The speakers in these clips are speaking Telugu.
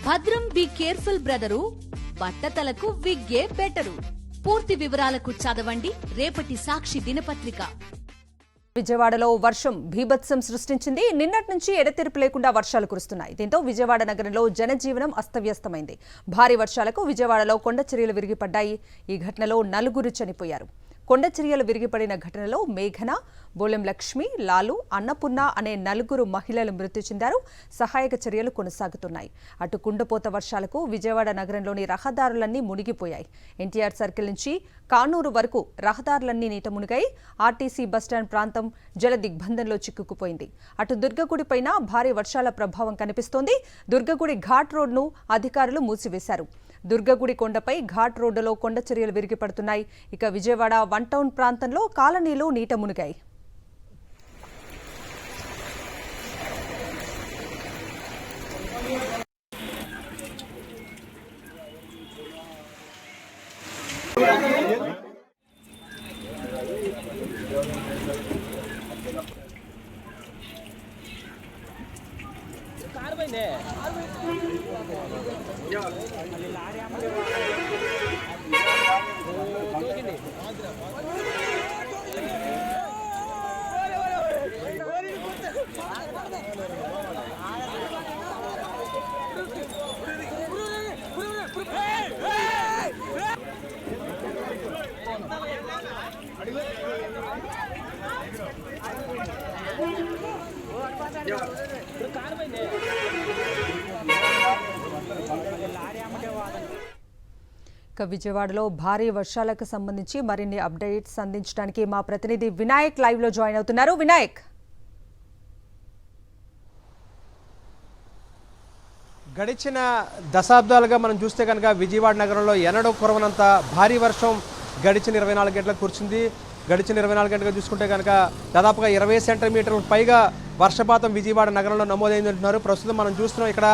భద్రం బి కేర్ఫుల్ బ్రదరు, బట్టతలకు విగ్గే బెటరు. పూర్తి వివరాలకు చదవండి రేపటి సాక్షి దినపత్రిక. విజయవాడలో వర్షం బీభత్సం సృష్టించింది. నిన్నటి నుంచి ఎడతెరిపి లేకుండా వర్షాలు కురుస్తున్నాయి. దీంతో విజయవాడ నగరంలో జనజీవనం అస్తవ్యస్తమైంది. భారీ వర్షాలకు విజయవాడలో కొండచర్యలు విరిగిపడ్డాయి. ఈ ఘటనలో 4 చనిపోయారు. కొండచర్యలు విరిగిపడిన ఘటనలో మేఘన, బోలెం లక్ష్మి, లాలు, అన్నపూర్ణ అనే 4 మహిళలు మృతి చెందారు. సహాయక చర్యలు కొనసాగుతున్నాయి. అటు కుండపోత వర్షాలకు విజయవాడ నగరంలోని రహదారులన్నీ మునిగిపోయాయి. ఎన్టీఆర్ సర్కిల్ నుంచి కానూరు వరకు రహదారులన్నీ నీట మునిగాయి. ఆర్టీసీ బస్టాండ్ ప్రాంతం జల దిగ్బంధంలో చిక్కుకుపోయింది. అటు దుర్గగుడి పైన భారీ వర్షాల ప్రభావం కనిపిస్తోంది. దుర్గగుడి ఘాట్ రోడ్ను అధికారులు మూసివేశారు. దుర్గగుడి కొండపై ఘాట్ రోడ్డులో కొండ చర్యలు విరిగిపడుతున్నాయి. ఇక విజయవాడ 1 టౌన్ ప్రాంతంలో కాలనీలు నీట మునిగాయి. విజయవాడలో భారీ వర్షాలకు సంబంధించి మరిన్ని అప్డేట్స్ అందించడానికి మా ప్రతినిధి వినాయక్ లైవ్ లో జాయిన్ అవుతున్నారు. వినాయక్, గడిచిన దశాబ్దాలుగా మనం చూస్తే కనుక విజయవాడ నగరంలో ఎన్నడూ కురవనంత భారీ వర్షం గడిచిన 24 గంటలకు కురిసింది. గడిచిన 24 గంటలుగా చూసుకుంటే కనుక దాదాపుగా 20 సెంటీమీటర్ల పైగా వర్షపాతం విజయవాడ నగరంలో నమోదైందంటున్నారు. ప్రస్తుతం మనం చూస్తున్నాం ఇక్కడ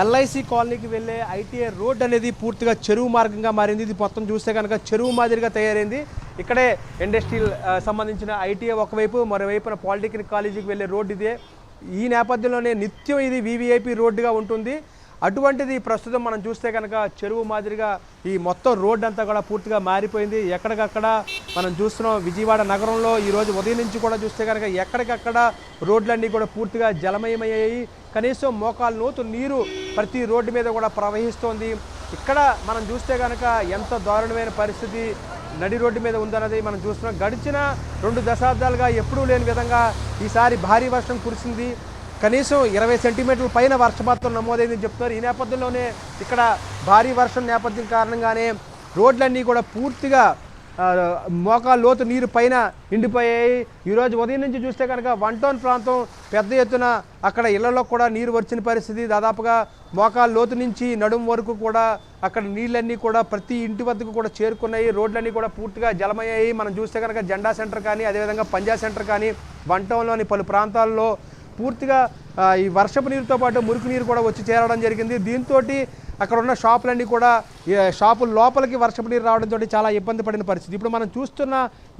ఎల్ఐసి కాలనీకి వెళ్ళే ఐటీఐ రోడ్ అనేది పూర్తిగా చెరువు మార్గంగా మారింది. ఇది మొత్తం చూస్తే కనుక చెరువు మాదిరిగా తయారైంది. ఇక్కడే ఇండస్ట్రియల్ సంబంధించిన ఐటీఐ ఒకవైపు, మరోవైపున పాలిటెక్నిక్ కాలేజీకి వెళ్ళే రోడ్డు ఇదే. ఈ నేపథ్యంలోనే నిత్యం ఇది వీవీఐపీ రోడ్డుగా ఉంటుంది. అటువంటిది ప్రస్తుతం మనం చూస్తే కనుక చెరువు మాదిరిగా ఈ మొత్తం రోడ్డు అంతా కూడా పూర్తిగా మారిపోయింది. ఎక్కడికక్కడ మనం చూస్తున్నాం విజయవాడ నగరంలో ఈరోజు ఉదయం నుంచి కూడా చూస్తే కనుక ఎక్కడికక్కడ రోడ్లన్నీ కూడా పూర్తిగా జలమయమయ్యాయి. కనీసం మోకాలు లోతు నీరు ప్రతి రోడ్డు మీద కూడా ప్రవహిస్తోంది. ఇక్కడ మనం చూస్తే కనుక ఎంత దారుణమైన పరిస్థితి నడి రోడ్డు మీద ఉందన్నది మనం చూస్తున్నాం. గడిచిన 2 దశాబ్దాలుగా ఎప్పుడూ లేని విధంగా ఈసారి భారీ వర్షం కురిసింది. కనీసం 20 సెంటీమీటర్ల పైన వర్షపాతం నమోదైందని చెప్తున్నారు. ఈ నేపథ్యంలోనే ఇక్కడ భారీ వర్షం నేపథ్యం కారణంగానే రోడ్లన్నీ కూడా పూర్తిగా మోకాలు లోతు నీరు పైన నిండిపోయాయి. ఈరోజు ఉదయం నుంచి చూస్తే కనుక 1 టౌన్ ప్రాంతం పెద్ద ఎత్తున అక్కడ ఇళ్లలో కూడా నీరు వచ్చిన పరిస్థితి. దాదాపుగా మోకాలు లోతు నుంచి నడుము వరకు కూడా అక్కడ నీళ్ళన్నీ కూడా ప్రతి ఇంటి వద్దకు కూడా చేరుకున్నాయి. రోడ్లన్నీ కూడా పూర్తిగా జలమయ్యాయి. మనం చూస్తే కనుక జెండా సెంటర్ కానీ, అదేవిధంగా పంజా సెంటర్ కానీ 1 టౌన్లోని పలు ప్రాంతాల్లో పూర్తిగా ఈ వర్షపు నీరుతో పాటు మురికి నీరు కూడా వచ్చి చేరడం జరిగింది. దీంతో అక్కడ ఉన్న షాపులన్నీ కూడా షాపుల లోపలికి వర్షపు నీరు రావడంతో చాలా ఇబ్బంది పడిన పరిస్థితి. ఇప్పుడు మనం చూస్తున్న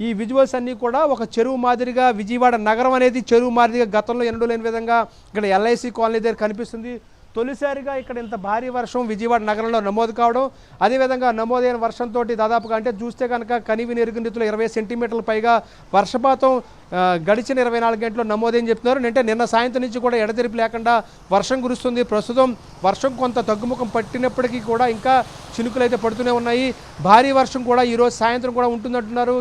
ఈ విజువల్స్ అన్నీ కూడా ఒక చెరువు మాదిరిగా విజయవాడ నగరం అనేది చెరువు మాదిరిగా గతంలో ఎన్నడూ లేని విధంగా ఇక్కడ ఎల్ఐసి కాలనీ దగ్గర కనిపిస్తుంది. తొలిసారిగా ఇక్కడ ఇంత భారీ వర్షం విజయవాడ నగరంలో నమోదు కావడం, అదేవిధంగా నమోదైన వర్షంతో దాదాపుగా అంటే చూస్తే కనుక కనివిని ఎరుగని రీతిలో 20 సెంటీమీటర్ల పైగా వర్షపాతం గడిచిన 24 గంటల్లో నమోదని చెప్తున్నారు. అంటే నిన్న సాయంత్రం నుంచి కూడా ఎడతెరిపి లేకుండా వర్షం కురుస్తుంది. ప్రస్తుతం వర్షం కొంత తగ్గుముఖం పట్టినప్పటికీ కూడా ఇంకా చినుకులు అయితే పడుతూనే ఉన్నాయి. భారీ వర్షం కూడా ఈరోజు సాయంత్రం కూడా ఉంటుందంటున్నారు.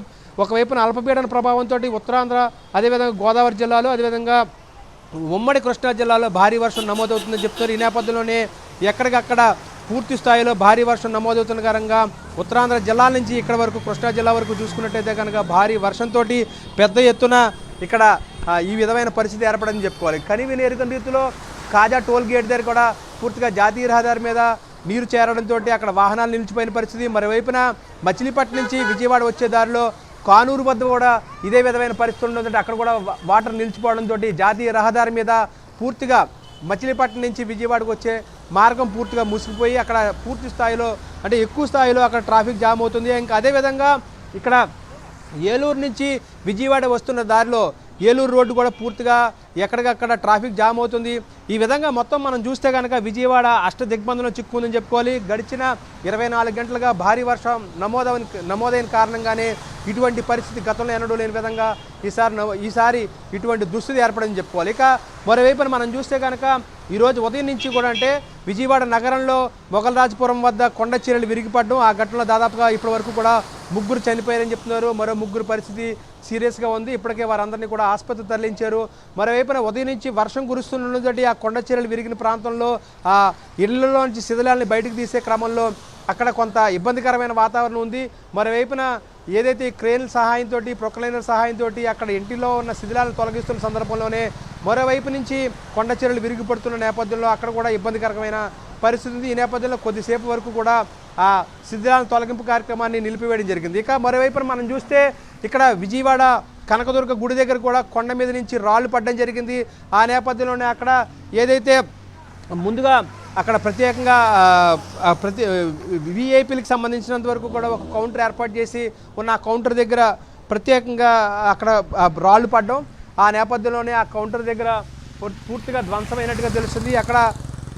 ఒకవైపున అల్పపీడన ప్రభావంతో ఉత్తరాంధ్ర, అదేవిధంగా గోదావరి జిల్లాలో, అదేవిధంగా ఉమ్మడి కృష్ణా జిల్లాలో భారీ వర్షం నమోదవుతుందని చెప్తున్నారు. ఈ నేపథ్యంలోనే ఎక్కడికక్కడ పూర్తి స్థాయిలో భారీ వర్షం నమోదవుతున్న కారణంగా ఉత్తరాంధ్ర జిల్లాల నుంచి ఇక్కడ వరకు కృష్ణా జిల్లా వరకు చూసుకున్నట్టయితే కనుక భారీ వర్షంతో పెద్ద ఎత్తున ఇక్కడ ఈ విధమైన పరిస్థితి ఏర్పడిందని చెప్పుకోవాలి. కనివిని ఎరుగని రీతిలో కాజా టోల్ గేట్ దగ్గర కూడా పూర్తిగా జాతీయ రహదారి మీద నీరు చేరడంతో అక్కడ వాహనాలు నిలిచిపోయిన పరిస్థితి. మరోవైపున మచిలీపట్నం నుంచి విజయవాడ వచ్చే దారిలో కానూరు వద్ద కూడా ఇదే విధమైన పరిస్థితులు ఉందంటే అక్కడ కూడా వాటర్ నిలిచిపోవడంతో జాతీయ రహదారి మీద పూర్తిగా మచిలీపట్నం నుంచి విజయవాడకు వచ్చే మార్గం పూర్తిగా మూసుకుపోయి అక్కడ పూర్తి స్థాయిలో అంటే ఎక్కువ స్థాయిలో అక్కడ ట్రాఫిక్ జామ్ అవుతుంది. ఇంకా అదేవిధంగా ఇక్కడ ఏలూరు నుంచి విజయవాడ వస్తున్న దారిలో ఏలూరు రోడ్డు కూడా పూర్తిగా ఎక్కడికక్కడ ట్రాఫిక్ జామ్ అవుతుంది. ఈ విధంగా మొత్తం మనం చూస్తే కనుక విజయవాడ అష్టదిగ్బంధంలో చిక్కుందని చెప్పుకోవాలి. గడిచిన 24 గంటలుగా భారీ వర్షం నమోదైన కారణంగానే ఇటువంటి పరిస్థితి గతంలో ఎన్నడూ లేని విధంగా ఈసారి ఇటువంటి దుస్థితి ఏర్పడని చెప్పుకోవాలి. ఇక మరోవైపున మనం చూస్తే కనుక ఈరోజు ఉదయం నుంచి కూడా అంటే విజయవాడ నగరంలో మొగల్రాజపురం వద్ద కొండ చీరలు విరిగిపడడం, ఆ ఘటనలో దాదాపుగా ఇప్పటి వరకు కూడా 3 చనిపోయారని చెప్తున్నారు. మరో 3 పరిస్థితి సీరియస్గా ఉంది. ఇప్పటికే వారందరినీ కూడా ఆసుపత్రికి తరలించారు. మరోవైపున ఉదయం నుంచి వర్షం కురుస్తున్నటువంటి ఆ కొండ చీరలు విరిగిన ప్రాంతంలో ఆ ఇళ్లలో నుంచి శిథిలాలని బయటకు తీసే క్రమంలో అక్కడ కొంత ఇబ్బందికరమైన వాతావరణం ఉంది. మరోవైపున ఏదైతే క్రేన్ల సహాయంతో ప్రొక్లైనర్ సహాయంతో అక్కడ ఇంటిలో ఉన్న శిథిలాలను తొలగిస్తున్న సందర్భంలోనే మరోవైపు నుంచి కొండ చీరలు విరిగిపడుతున్న నేపథ్యంలో అక్కడ కూడా ఇబ్బందికరమైన పరిస్థితి ఉంది. ఈ నేపథ్యంలో కొద్దిసేపు వరకు కూడా ఆ శిథిలాల తొలగింపు కార్యక్రమాన్ని నిలిపివేయడం జరిగింది. ఇక మరోవైపున మనం చూస్తే ఇక్కడ విజయవాడ కనకదుర్గ గుడి దగ్గర కూడా కొండ మీద నుంచి రాళ్లు పడడం జరిగింది. ఆ నేపథ్యంలోనే అక్కడ ఏదైతే ముందుగా అక్కడ ప్రత్యేకంగా విఐపీలకు సంబంధించినంత వరకు కూడా ఒక కౌంటర్ ఏర్పాటు చేసి ఉన్న ఆ కౌంటర్ దగ్గర ప్రత్యేకంగా అక్కడ రాళ్లు పడడం, ఆ నేపథ్యంలోనే ఆ కౌంటర్ దగ్గర పూర్తిగా ధ్వంసమైనట్టుగా తెలుస్తుంది. అక్కడ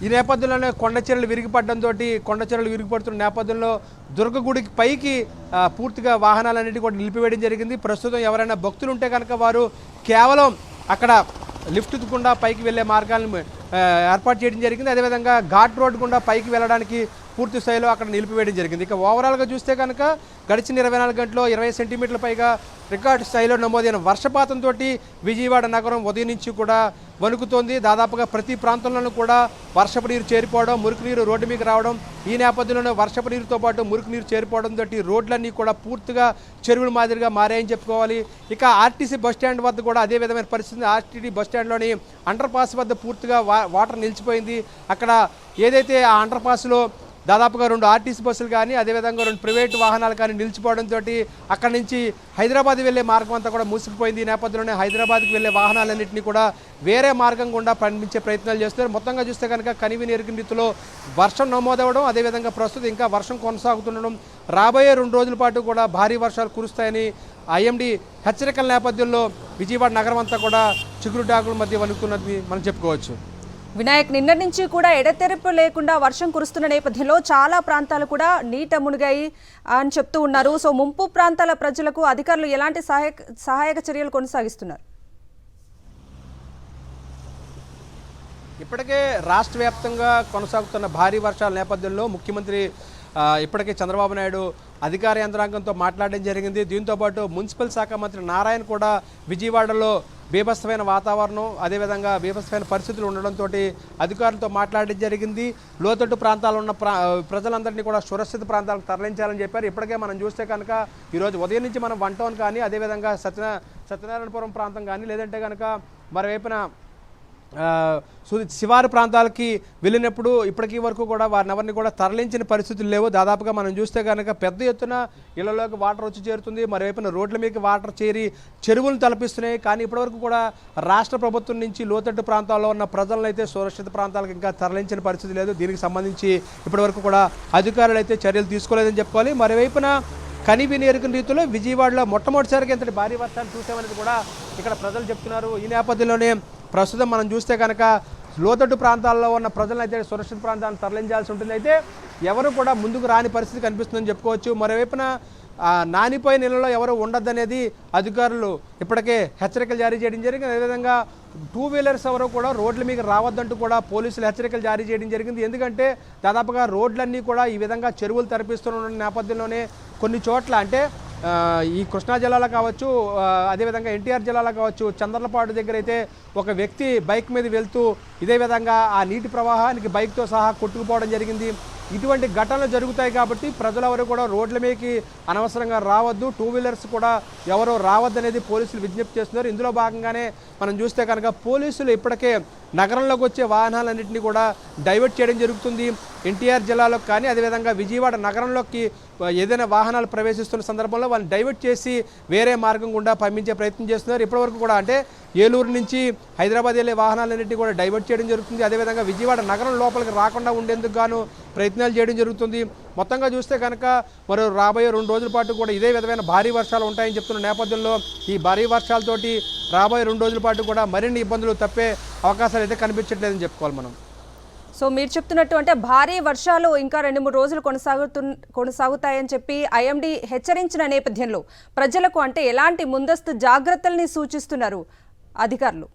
ఈ నేపథ్యంలోనే కొండ చీరలు విరిగిపడడంతో కొండ చీరలు విరిగిపడుతున్న నేపథ్యంలో దుర్గగుడికి పైకి పూర్తిగా వాహనాలన్నిటి కూడా నిలిపివేయడం జరిగింది. ప్రస్తుతం ఎవరైనా భక్తులు ఉంటే కనుక వారు కేవలం అక్కడ లిఫ్ట్ గుండా పైకి వెళ్ళే మార్గాలను ఏర్పాటు చేయడం జరిగింది. అదేవిధంగా ఘాట్ రోడ్ గుండా పైకి వెళ్ళడానికి పూర్తి స్థాయిలో అక్కడ నిలిపివేయడం జరిగింది. ఇక ఓవరాల్గా చూస్తే కనుక గడిచిన 24 గంటల్లో 20 సెంటీమీటర్ల పైగా రికార్డు స్థాయిలో నమోదైన వర్షపాతంతో విజయవాడ నగరం ఉదయం నుంచి కూడా వణుకుతోంది. దాదాపుగా ప్రతి ప్రాంతంలోనూ కూడా వర్షపు నీరు చేరిపోవడం, మురికి నీరు రోడ్డు మీకు రావడం, ఈ నేపథ్యంలోనే వర్షపు నీరుతో పాటు మురికి నీరు చేరిపోవడంతో రోడ్లన్నీ కూడా పూర్తిగా చెరువుల మాదిరిగా మారాయని చెప్పుకోవాలి. ఇక ఆర్టీసీ బస్టాండ్ వద్ద కూడా అదే విధమైన పరిస్థితి. ఆర్టీసీ బస్టాండ్లోని అండర్ పాస్ వద్ద పూర్తిగా వాటర్ నిలిచిపోయింది. అక్కడ ఏదైతే ఆ అండర్ పాస్లో దాదాపుగా 2 ఆర్టీసీ బస్సులు కానీ అదేవిధంగా 2 ప్రైవేటు వాహనాలు కానీ నిలిచిపోవడంతో అక్కడి నుంచి హైదరాబాద్ వెళ్ళే మార్గం అంతా కూడా మూసుకుపోయింది. ఈ నేపథ్యంలోనే హైదరాబాద్కి వెళ్ళే వాహనాలన్నింటినీ కూడా వేరే మార్గం గుండా పంపించే ప్రయత్నాలు చేస్తున్నారు. మొత్తంగా చూస్తే కనుక కనివిని ఎరుగిన రీతిలో వర్షం నమోదవడం, అదేవిధంగా ప్రస్తుతం ఇంకా వర్షం కొనసాగుతుండడం, రాబోయే 2 రోజుల పాటు కూడా భారీ వర్షాలు కురుస్తాయని ఐఎండీ హెచ్చరికల నేపథ్యంలో విజయవాడ నగరం అంతా కూడా చిగురుటాకుల మధ్య వణుకున్నది మనం చెప్పుకోవచ్చు. వినాయక్, నిన్న నుంచి కూడా ఎడతెరిపి లేకుండా వర్షం కురుస్తున్న నేపథ్యంలో చాలా ప్రాంతాలు కూడా నీట మునిగాయి అని చెప్తూ ఉన్నారు. సో ముంపు ప్రాంతాల ప్రజలకు అధికారులు ఎలాంటి సహాయక చర్యలు కొనసాగిస్తున్నారు? ఇప్పటికే రాష్ట్ర వ్యాప్తంగా కొనసాగుతున్న భారీ వర్షాల నేపథ్యంలో ముఖ్యమంత్రి ఇప్పటికే చంద్రబాబు నాయుడు అధికార యంత్రాంగంతో మాట్లాడడం జరిగింది. దీంతోపాటు మున్సిపల్ శాఖ మంత్రి నారాయణ కూడా విజయవాడలో బీభత్సమైన వాతావరణం, అదేవిధంగా బీభత్సమైన పరిస్థితులు ఉండడంతో అధికారులతో మాట్లాడడం జరిగింది. లోతట్టు ప్రాంతాల్లో ఉన్న ప్రజలందరినీ కూడా సురక్షిత ప్రాంతాలకు తరలించాలని చెప్పారు. ఇప్పటికే మనం చూస్తే కనుక ఈరోజు ఉదయం నుంచి మనం 1 టౌన్ కానీ అదేవిధంగా సత్యనారాయణపురం ప్రాంతం కానీ లేదంటే కనుక మరోవైపున శివారు ప్రాంతాలకి వెళ్ళినప్పుడు ఇప్పటికీ వరకు కూడా వారిని ఎవరిని కూడా తరలించిన పరిస్థితులు లేవు. దాదాపుగా మనం చూస్తే కనుక పెద్ద ఎత్తున ఇళ్లలోకి వాటర్ వచ్చి చేరుతుంది. మరోవైపున రోడ్ల మీద వాటర్ చేరి చెరువులను తలపిస్తున్నాయి. కానీ ఇప్పటివరకు కూడా రాష్ట్ర ప్రభుత్వం నుంచి లోతట్టు ప్రాంతాల్లో ఉన్న ప్రజలను అయితే సురక్షిత ప్రాంతాలకు ఇంకా తరలించిన పరిస్థితి లేదు. దీనికి సంబంధించి ఇప్పటివరకు కూడా అధికారులు అయితే చర్యలు తీసుకోలేదని చెప్పుకోవాలి. మరోవైపున కనివిని ఎరుగిన రీతిలో విజయవాడలో మొట్టమొదటిసారిగా ఇంతటి భారీ వర్షాలు చూసామనేది కూడా ఇక్కడ ప్రజలు చెప్తున్నారు. ఈ నేపథ్యంలోనే ప్రస్తుతం మనం చూస్తే కనుక లోతట్టు ప్రాంతాల్లో ఉన్న ప్రజలను అయితే సురక్షిత ప్రాంతాలను తరలించాల్సి ఉంటుంది. అయితే ఎవరు కూడా ముందుకు రాని పరిస్థితి కనిపిస్తుందని చెప్పుకోవచ్చు. మరోవైపున నానిపోయిన నీళ్ళలో ఎవరు ఉండొద్దనేది అధికారులు ఇప్పటికే హెచ్చరికలు జారీ చేయడం జరిగింది. అదేవిధంగా 2 వీలర్స్ ఎవరో కూడా రోడ్ల మీద రావద్దంటూ కూడా పోలీసులు హెచ్చరికలు జారీ చేయడం జరిగింది. ఎందుకంటే దాదాపుగా రోడ్లన్నీ కూడా ఈ విధంగా చెరువులు తరపిస్తున్న నేపథ్యంలోనే కొన్ని చోట్ల అంటే ఈ కృష్ణా జిల్లాలో కావచ్చు, అదేవిధంగా ఎన్టీఆర్ జిల్లాలో కావచ్చు, చంద్రలపాడు దగ్గర అయితే ఒక వ్యక్తి బైక్ మీద వెళ్తూ ఇదే విధంగా ఆ నీటి ప్రవాహానికి బైక్తో సహా కొట్టుకుపోవడం జరిగింది. ఇటువంటి ఘటనలు జరుగుతాయి కాబట్టి ప్రజలెవరు కూడా రోడ్ల మీదకి అనవసరంగా రావద్దు, 2 వీలర్స్ కూడా ఎవరో రావద్దనేది పోలీసులు విజ్ఞప్తి చేస్తున్నారు. ఇందులో భాగంగానే మనం చూస్తే కనుక పోలీసులు ఇప్పటికే నగరంలోకి వచ్చే వాహనాలన్నింటినీ కూడా డైవర్ట్ చేయడం జరుగుతుంది. ఎన్టీఆర్ జిల్లాలో కానీ అదేవిధంగా విజయవాడ నగరంలోకి ఏదైనా వాహనాలు ప్రవేశిస్తున్న సందర్భంలో వాళ్ళని డైవర్ట్ చేసి వేరే మార్గం గుండా పంపించే ప్రయత్నం చేస్తున్నారు. ఇప్పటివరకు కూడా అంటే ఏలూరు నుంచి హైదరాబాద్ వెళ్ళే వాహనాలన్నింటినీ కూడా డైవర్ట్ చేయడం జరుగుతుంది. అదేవిధంగా విజయవాడ నగరం లోపలికి రాకుండా ఉండేందుకు గాను ప్రయత్నాలు చేయడం జరుగుతుంది. మొత్తంగా చూస్తే కనుక మరో రాబోయే 2 రోజుల పాటు కూడా ఇదే విధమైన భారీ వర్షాలు ఉంటాయని చెప్తున్న నేపథ్యంలో ఈ భారీ వర్షాలతోటి రాబోయే 2 రోజుల పాటు కూడా మరిన్ని ఇబ్బందులు తప్పే అవకాశాలు అయితే కనిపించట్లేదని చెప్పుకోవాలి మనం. సో మీరు చెప్తున్నట్టు అంటే భారీ వర్షాలు ఇంకా 2-3 రోజులు కొనసాగుతాయని చెప్పి ఐఎండీ హెచ్చరించిన నేపథ్యంలో ప్రజలకు అంటే ఎలాంటి ముందస్తు జాగ్రత్తల్ని సూచిస్తున్నారు అధికారులు?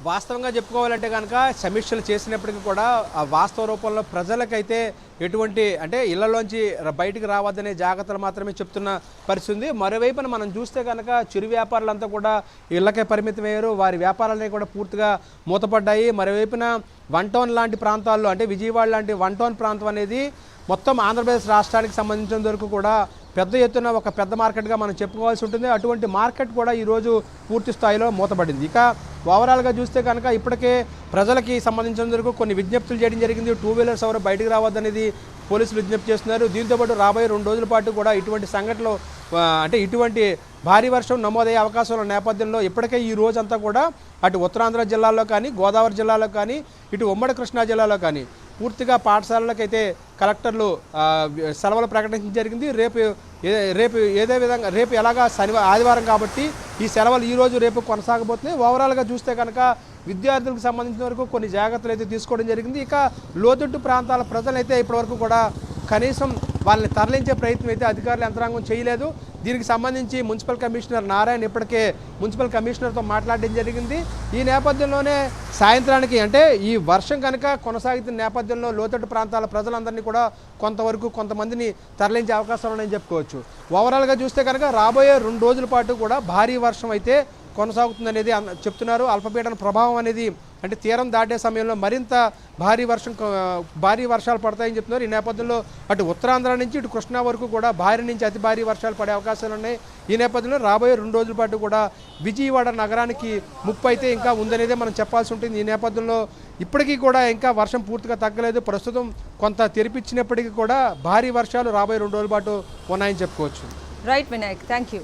వాస్తవంగా చెప్పుకోవాలంటే కనుక సమీక్షలు చేసినప్పటికీ కూడా ఆ వాస్తవ రూపంలో ప్రజలకైతే ఎటువంటి అంటే ఇళ్లలోంచి బయటికి రావద్దనే జాగ్రత్తలు మాత్రమే చెప్తున్న పరిస్థితి. మరోవైపున మనం చూస్తే కనుక చిరు వ్యాపారులంతా కూడా ఇళ్లకే పరిమితమయ్యారు. వారి వ్యాపారాలన్నీ కూడా పూర్తిగా మూతపడ్డాయి. మరోవైపున 1 టౌన్ లాంటి ప్రాంతాల్లో అంటే విజయవాడ లాంటి 1 టౌన్ ప్రాంతం అనేది మొత్తం ఆంధ్రప్రదేశ్ రాష్ట్రానికి సంబంధించిన వరకు కూడా పెద్ద ఎత్తున ఒక పెద్ద మార్కెట్గా మనం చెప్పుకోవాల్సి ఉంటుంది. అటువంటి మార్కెట్ కూడా ఈరోజు పూర్తి స్థాయిలో మూతపడింది. ఇక ఓవరాల్గా చూస్తే కనుక ఇప్పటికే ప్రజలకి సంబంధించిన వరకు కొన్ని విజ్ఞప్తులు చేయడం జరిగింది. 2 వీలర్స్ ఎవరు బయటకు రావద్దనేది పోలీసులు విజ్ఞప్తి చేస్తున్నారు. దీంతోపాటు రాబోయే 2 రోజుల పాటు కూడా ఇటువంటి సంఘటనలు అంటే ఇటువంటి భారీ వర్షం నమోదయ్యే అవకాశాల నేపథ్యంలో ఇప్పటికే ఈ రోజంతా కూడా అటు ఉత్తరాంధ్ర జిల్లాల్లో కానీ, గోదావరి జిల్లాలో కానీ, ఇటు ఉమ్మడి కృష్ణా జిల్లాలో కానీ పూర్తిగా పాఠశాలలకైతే కలెక్టర్లు సెలవులు ప్రకటించడం జరిగింది. రేపు ఎలాగా ఆదివారం కాబట్టి ఈ సెలవులు ఈరోజు రేపు కొనసాగబోతున్నాయి. ఓవరాల్గా చూస్తే కనుక విద్యార్థులకు సంబంధించిన వరకు కొన్ని జాగ్రత్తలు అయితే తీసుకోవడం జరిగింది. ఇక లోతట్టు ప్రాంతాల ప్రజలైతే ఇప్పటివరకు కూడా కనీసం వాళ్ళని తరలించే ప్రయత్నం అయితే అధికారుల యంత్రాంగం చేయలేదు. దీనికి సంబంధించి మున్సిపల్ కమిషనర్ నారాయణ ఇప్పటికే మున్సిపల్ కమిషనర్తో మాట్లాడడం జరిగింది. ఈ నేపథ్యంలోనే సాయంత్రానికి అంటే ఈ వర్షం కనుక కొనసాగుతున్న నేపథ్యంలో లోతట్టు ప్రాంతాల ప్రజలందరినీ కూడా కొంతమందిని తరలించే అవకాశాలు ఉన్నాయని చెప్పుకోవచ్చు. ఓవరాల్గా చూస్తే కనుక రాబోయే 2 రోజుల పాటు కూడా భారీ వర్షం అయితే కొనసాగుతుందనేది చెప్తున్నారు. అల్పపీడన ప్రభావం అనేది అంటే తీరం దాటే సమయంలో మరింత భారీ వర్షాలు పడతాయని చెప్తున్నారు. ఈ నేపథ్యంలో అటు ఉత్తరాంధ్ర నుంచి ఇటు కృష్ణా వరకు కూడా భారీ నుంచి అతి భారీ వర్షాలు పడే అవకాశాలు ఉన్నాయి. ఈ నేపథ్యంలో రాబోయే 2 రోజుల పాటు కూడా విజయవాడ నగరానికి ముప్పు అయితే ఇంకా ఉందనేదే మనం చెప్పాల్సి ఉంటుంది. ఈ నేపథ్యంలో ఇప్పటికీ కూడా ఇంకా వర్షం పూర్తిగా తగ్గలేదు. ప్రస్తుతం కొంత తెరిపించినప్పటికీ కూడా భారీ వర్షాలు రాబోయే 2 రోజుల పాటు ఉన్నాయని చెప్పుకోవచ్చు. Right Vinayak, thank you.